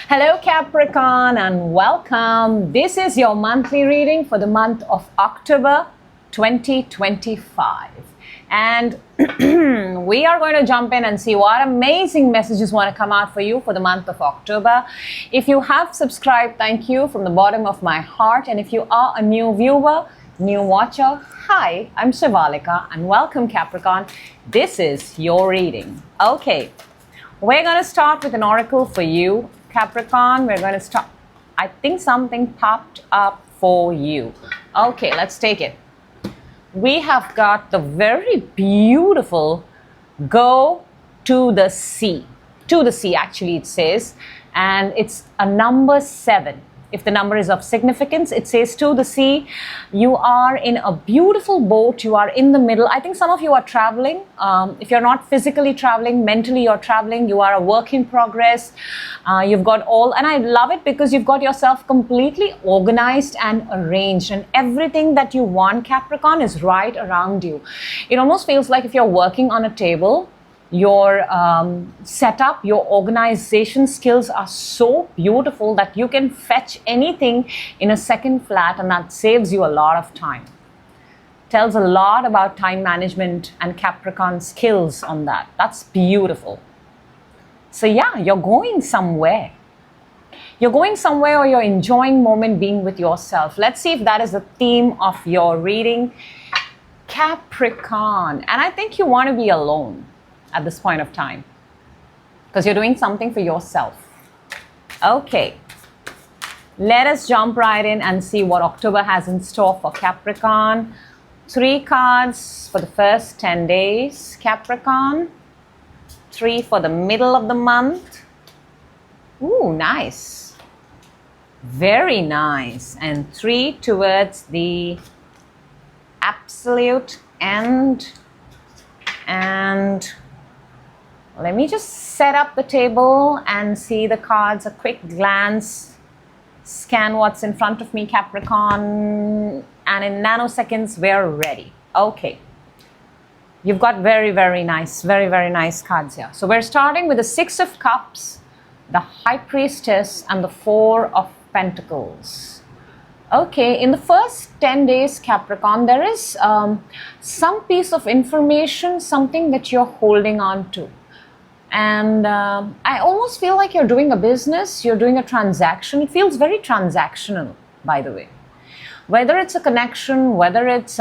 Hello Capricorn and welcome. This is your monthly reading for the month of October 2025. And we are going to jump in and see what amazing messages want to come out for you for the month of October. If you have subscribed, thank you from the bottom of my heart. And if you are a new viewer, new watcher, hi, I'm Shivalika and welcome Capricorn. This is your reading. Okay, we're going to start with an oracle for you. Capricorn, we're going to start. I think something popped up for you. Okay, let's take it. We have got the very beautiful go to the sea. To the sea, actually, it says. And it's a number 7. If the number is of significance, it says to the sea. You are in a beautiful boat. You are in the middle. I think some of you are traveling. If you're not physically traveling, mentally you're traveling. You are a work in progress. You've got all, and I love it because you've got yourself completely organized and arranged. And everything that you want, Capricorn, is right around you. It almost feels like if you're working on a table, your setup, your organization skills are so beautiful that you can fetch anything in a second flat, and that saves you a lot of time. Tells a lot about time management and Capricorn skills on that. That's beautiful. So yeah, you're going somewhere. You're going somewhere or you're enjoying moment being with yourself. Let's see if that is the theme of your reading. Capricorn. And I think you want to be alone at this point of time because you're doing something for yourself. Okay, let us jump right in and see what October has in store for Capricorn. 3 cards for the first 10 days, Capricorn. 3 for the middle of the month. Ooh, nice. Very nice. And 3 towards the absolute end. And let me just set up the table and see the cards, a quick glance, scan what's in front of me, Capricorn, and in nanoseconds, we're ready. Okay. You've got very, very nice cards here. So we're starting with the 6 of Cups, the High Priestess, and the 4 of Pentacles. Okay, in the first 10 days, Capricorn, there is some piece of information, something that you're holding on to. And I almost feel like you're doing a business, you're doing a transaction. It feels very transactional, by the way. Whether it's a connection, whether it's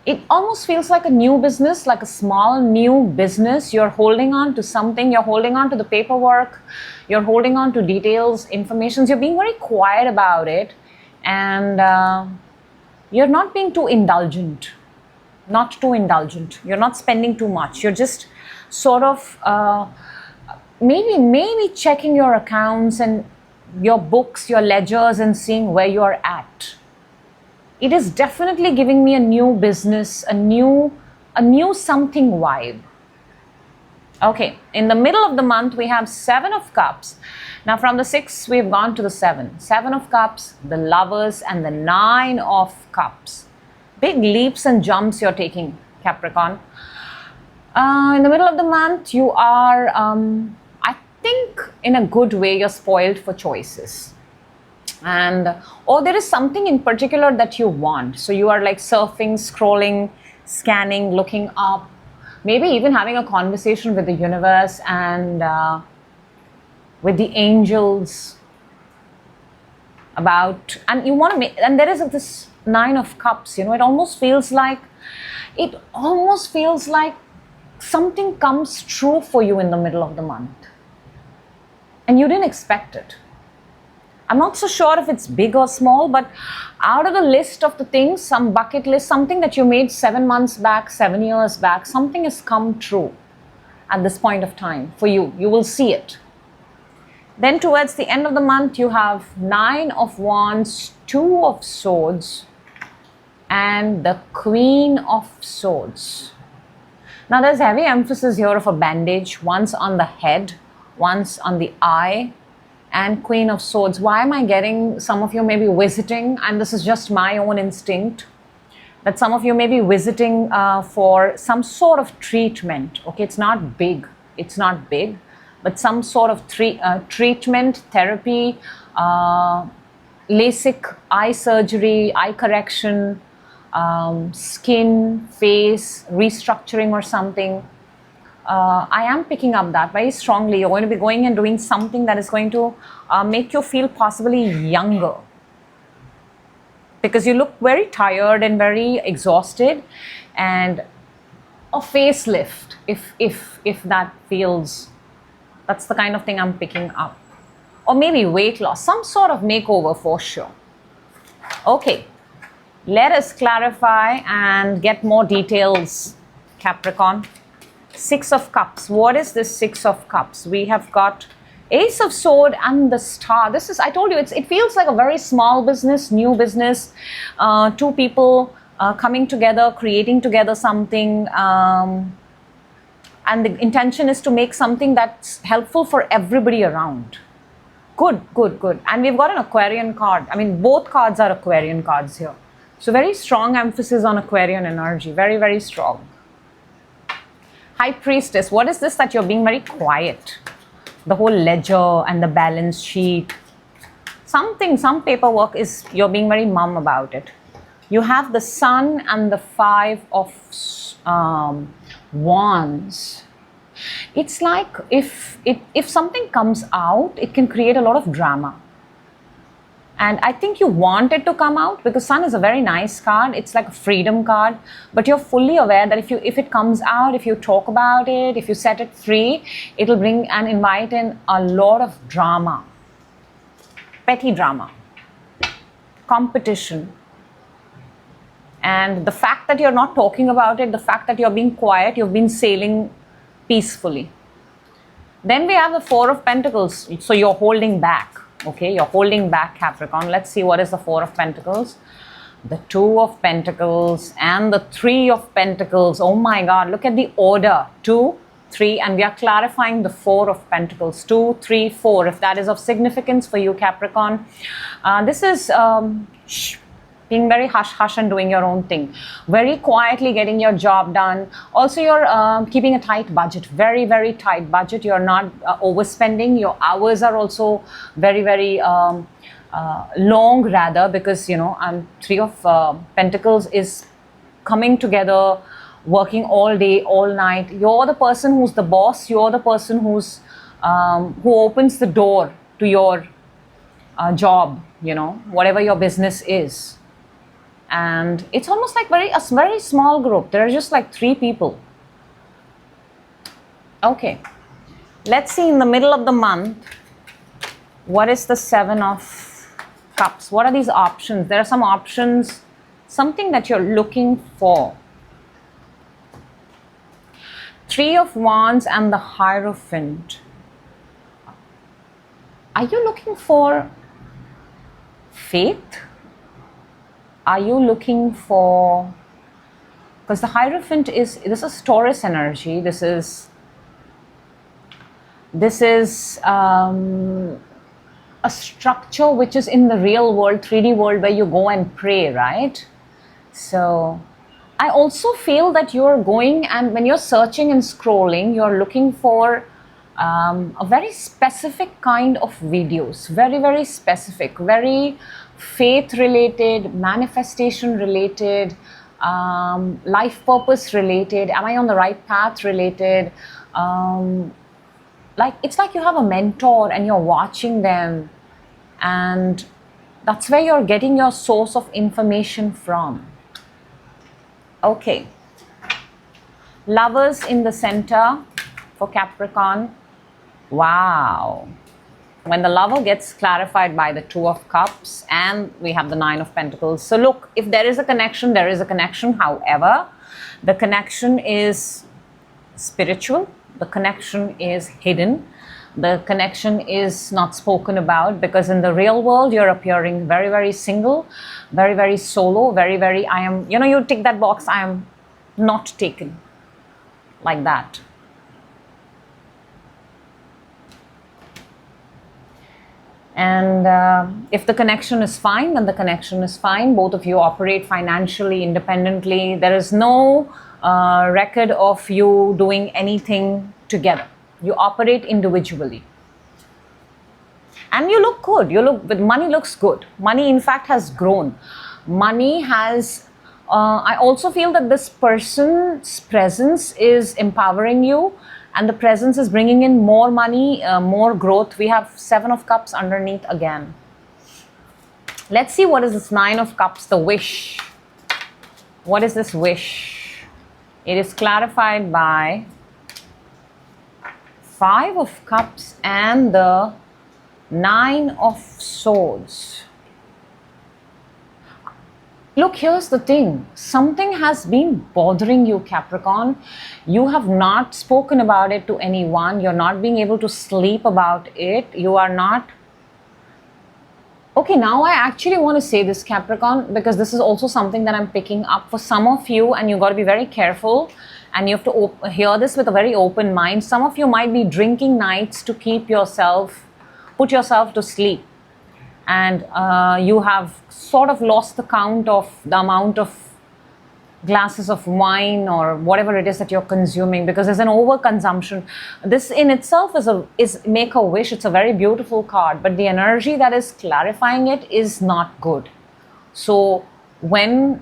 it almost feels like a new business, like a small new business. You're holding on to something, you're holding on to the paperwork, you're holding on to details, information. You're being very quiet about it, and you're not being too indulgent. Not too indulgent. You're not spending too much. You're just sort of maybe checking your accounts and your books, your ledgers, and seeing where you're at. It is definitely giving me a new business, a new something vibe. Okay, in the middle of the month, we have 7 of Cups. Now from the 6, we've gone to the 7. 7 of Cups, the Lovers, and the 9 of Cups. Big leaps and jumps you're taking, Capricorn. In the middle of the month, you are, I think in a good way, you're spoiled for choices. And, or there is something in particular that you want. So you are like surfing, scrolling, scanning, looking up, maybe even having a conversation with the universe and with the angels about, and you want to make, and there is this 9 of Cups, you know, it almost feels like something comes true for you in the middle of the month. And you didn't expect it. I'm not so sure if it's big or small, but out of the list of the things, some bucket list, something that you made 7 months back, 7 years back, something has come true at this point of time for you. You will see it. Then towards the end of the month, you have 9 of Wands, 2 of Swords, and the Queen of Swords. Now there's heavy emphasis here of a bandage, once on the head, once on the eye, and Queen of Swords. Why am I getting some of you may be visiting, and this is just my own instinct, that some of you may be visiting for some sort of treatment. Okay, it's not big. but some sort of treatment, therapy, LASIK, eye surgery, eye correction, skin, face, restructuring or something. I am picking up that very strongly. You're going to be going and doing something that is going to make you feel possibly younger. Because you look very tired and very exhausted, and a facelift, if that feels, that's the kind of thing I'm picking up. Or maybe weight loss, some sort of makeover for sure. Okay, let us clarify and get more details, Capricorn. Six of Cups. What is this Six of Cups? We have got Ace of Sword and the Star. This is, I told you, it feels like a very small business, new business. Two people coming together, creating together something. And the intention is to make something that's helpful for everybody around. Good, good, good. And we've got an Aquarian card. I mean, both cards are Aquarian cards here. So very strong emphasis on Aquarian energy. Very, very strong. High Priestess. What is this that you're being very quiet? The whole ledger and the balance sheet. Something, some paperwork is, you're being very mum about it. You have the Sun and the Five of Wands. It's like if something comes out, it can create a lot of drama. And I think you want it to come out because Sun is a very nice card. It's like a freedom card. But you're fully aware that if it comes out, if you talk about it, if you set it free, it'll bring and invite in a lot of drama. Petty drama. Competition. And the fact that you're not talking about it, the fact that you're being quiet, you've been sailing peacefully. Then we have the Four of Pentacles. So you're holding back. Okay, you're holding back, Capricorn. Let's see what is the Four of Pentacles. The Two of Pentacles and the Three of Pentacles. Oh my God, look at the order. 2, 3, and we are clarifying the Four of Pentacles. 2, 3, 4, if that is of significance for you, Capricorn. This is being very hush-hush and doing your own thing. Very quietly getting your job done. Also, you're keeping a tight budget. Very, very tight budget. You're not overspending. Your hours are also very, very long rather because, you know, Three of Pentacles is coming together, working all day, all night. You're the person who's the boss. You're the person who's who opens the door to your job, you know, whatever your business is. And it's almost like a very small group. There are just like 3 people. Okay. Let's see in the middle of the month, what is the Seven of Cups? What are these options? There are some options, something that you're looking for. Three of Wands and the Hierophant. Are you looking for faith? Are you looking for, because the Hierophant this is Taurus energy. This is a structure which is in the real world, 3D world, where you go and pray, right? So I also feel that you're going, and when you're searching and scrolling, you're looking for a very specific kind of videos, very, very specific, very faith related, manifestation related, life purpose related, am I on the right path related, like it's like you have a mentor and you're watching them, and that's where you're getting your source of information from. Okay, Lovers in the center for Capricorn. Wow. When the lover gets clarified by the Two of Cups and we have the Nine of Pentacles. So look, if there is a connection, there is a connection. However, the connection is spiritual. The connection is hidden. The connection is not spoken about, because in the real world, you're appearing very, very single, very, very solo, very, very, I am, you know, you tick that box, I am not taken, like that. And if the connection is fine, then the connection is fine. Both of you operate financially independently. There is no record of you doing anything together. You operate individually. And you look good. Money looks good. Money, in fact, has grown. Money has, I also feel that this person's presence is empowering you, and the presence is bringing in more money, more growth. We have 7 of Cups underneath again. Let's see what is this 9 of Cups, the wish. What is this wish? It is clarified by 5 of Cups and the 9 of Swords. Look, here's the thing. Something has been bothering you, Capricorn. You have not spoken about it to anyone. You're not being able to sleep about it. You are not... Okay, now I actually want to say this, Capricorn, because this is also something that I'm picking up for some of you, and you've got to be very careful, and you have to hear this with a very open mind. Some of you might be drinking nights to put yourself to sleep, and you have sort of lost the count of the amount of glasses of wine or whatever it is that you're consuming, because there's an overconsumption. This in itself is make a wish. It's a very beautiful card, but the energy that is clarifying it is not good. So when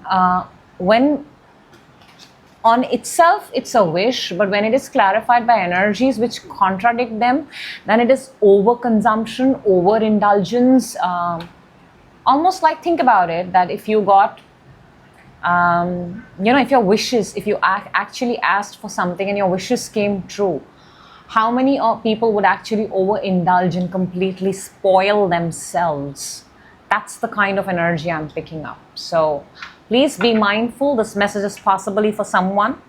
on itself it's a wish, but when it is clarified by energies which contradict them, then it is overconsumption, overindulgence. Almost like, think about it, that if you got if your wishes, if you actually asked for something and your wishes came true, how many people would actually overindulge and completely spoil themselves? That's the kind of energy I'm picking up. So please be mindful. This message is possibly for someone.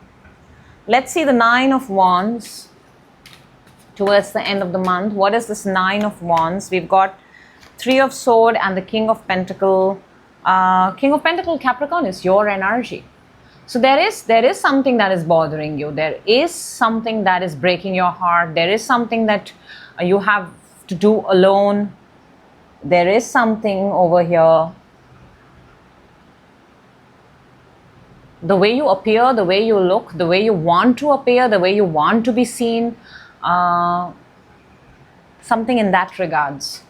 Let's see the 9 of Wands towards the end of the month. What is this 9 of Wands? We've got 3 of Swords and the King of Pentacle. King of Pentacle, Capricorn, is your energy. So there is something that is bothering you. There is something that is breaking your heart. There is something that you have to do alone. There is something over here. The way you appear, the way you look, the way you want to appear, the way you want to be seen, something in that regards.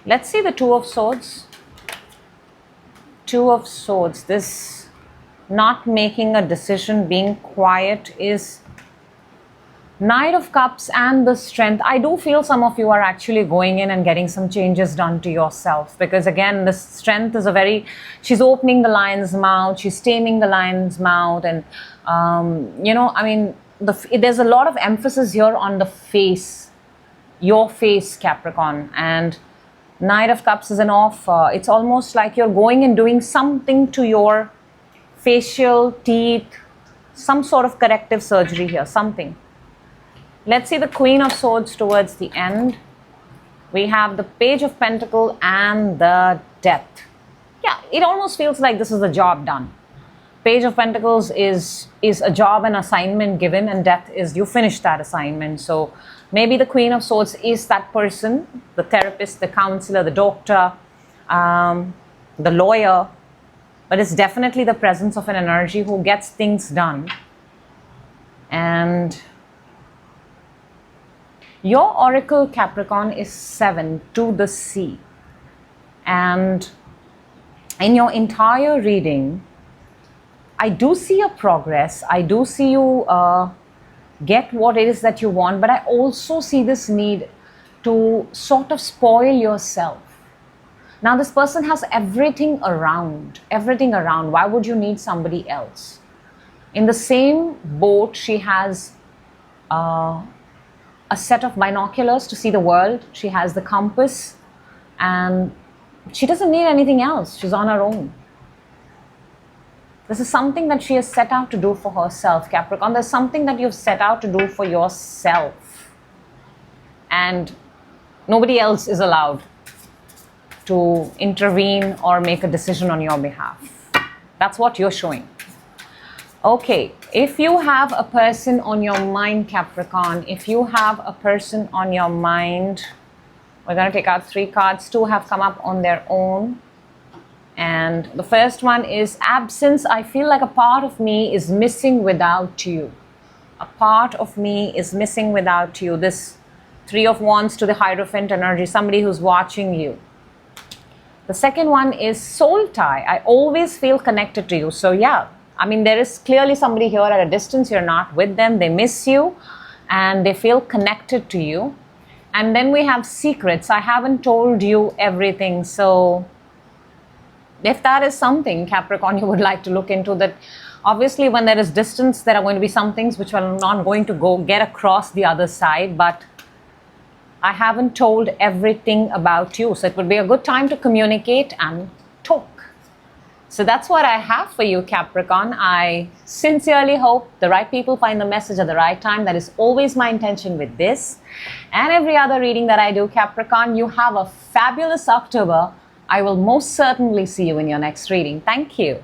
Let's see the 2 of Swords. 2 of Swords. This not making a decision, being quiet, is Knight of Cups and the Strength. I do feel some of you are actually going in and getting some changes done to yourself, because again, the Strength is she's opening the lion's mouth, she's taming the lion's mouth, and there's a lot of emphasis here on the face, your face, Capricorn. And Knight of Cups is an offer. It's almost like you're going and doing something to your facial, teeth, some sort of corrective surgery here, something. Let's see the Queen of Swords towards the end. We have the Page of Pentacles and the Death. Yeah, it almost feels like this is the job done. Page of Pentacles is a job, an assignment given, and Death is you finish that assignment. So maybe the Queen of Swords is that person, the therapist, the counselor, the doctor, the lawyer, but it's definitely the presence of an energy who gets things done. And your oracle, Capricorn, is 7 to the sea. And in your entire reading, I do see a progress. I do see you get what it is that you want, but I also see this need to sort of spoil yourself. Now, this person has everything around. Why would you need somebody else? In the same boat, she has a set of binoculars to see the world. She has the compass, and she doesn't need anything else. She's on her own. This is something that she has set out to do for herself, Capricorn. There's something that you've set out to do for yourself. And nobody else is allowed to intervene or make a decision on your behalf. That's what you're showing. Okay, if you have a person on your mind, Capricorn, if you have a person on your mind, we're going to take out 3 cards. 2 have come up on their own. And the first one is absence. I feel like a part of me is missing without you. A part of me is missing without you. This Three of Wands to the Hierophant energy, somebody who's watching you. The second one is soul tie. I always feel connected to you. So yeah, I mean, there is clearly somebody here at a distance. You're not with them. They miss you and they feel connected to you. And then we have secrets. I haven't told you everything. So if that is something, Capricorn, you would like to look into, that obviously when there is distance, there are going to be some things which are not going to get across the other side, but I haven't told everything about you. So it would be a good time to communicate and talk. So that's what I have for you, Capricorn. I sincerely hope the right people find the message at the right time. That is always my intention with this and every other reading that I do, Capricorn. You have a fabulous October. I will most certainly see you in your next reading. Thank you.